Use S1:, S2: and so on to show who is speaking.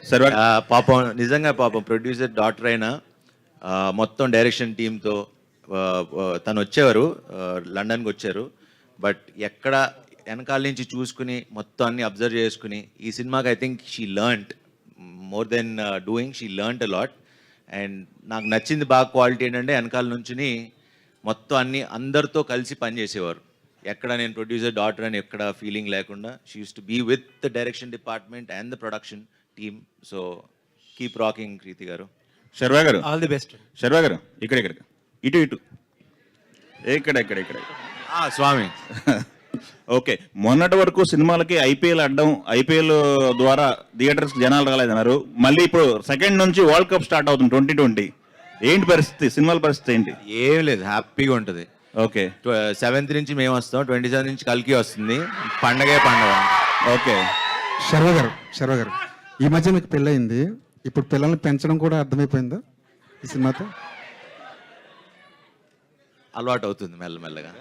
S1: సరే
S2: పాపం నిజంగా పాపం ప్రొడ్యూసర్ డాక్టర్ అయినా మొత్తం డైరెక్షన్ టీంతో తను వచ్చేవారు, లండన్కి వచ్చారు. బట్ ఎక్కడ వెనకాల నుంచి చూసుకుని మొత్తం అన్ని అబ్జర్వ్ చేసుకుని ఈ సినిమాకి I think she learned more than doing, she learned a lot. And నాకు నచ్చింది బాగా క్వాలిటీ ఏంటంటే వెనకాల నుంచుని మొత్తం అన్ని అందరితో కలిసి పనిచేసేవారు. ఎక్కడ నేను ప్రొడ్యూసర్ డాటర్ అని ఎక్కడ ఫీలింగ్ లేకుండా she uses to be with the direction department and the production team. So keep rocking Kriti గారు.
S1: శర్వా గారు
S3: ఆల్ ది బెస్ట్.
S1: శర్వా గారు ఇక్కడ ఇక్కడ ఇటు ఇటు ఇక్కడ ఇక్కడ ఇక్కడ
S2: స్వామి
S1: ఓకే, మొన్నటి వరకు సినిమాలకి ఐపీఎల్ అడ్డం, ఐపీఎల్ ద్వారా థియేటర్స్ జనాలు రాలేదన్నారు. మళ్ళీ ఇప్పుడు సెకండ్ నుంచి వరల్డ్ కప్ స్టార్ట్ అవుతుంది 2020. ఏంటి పరిస్థితి, సినిమాల పరిస్థితి ఏంటి?
S2: ఏం లేదు, హ్యాపీగా ఉంటుంది.
S1: ఓకే,
S2: 7th నుంచి మేము వస్తాం, 27 నుంచి కల్కి వస్తుంది. పండగే పండగ.
S1: ఓకే.
S4: శర్వ గారు ఈ మధ్య మీకు పెళ్ళయింది, ఇప్పుడు పిల్లల్ని పెంచడం కూడా అర్థమైపోయిందా ఈ సినిమాతో?
S2: అలవాటు అవుతుంది మెల్లమెల్లగా.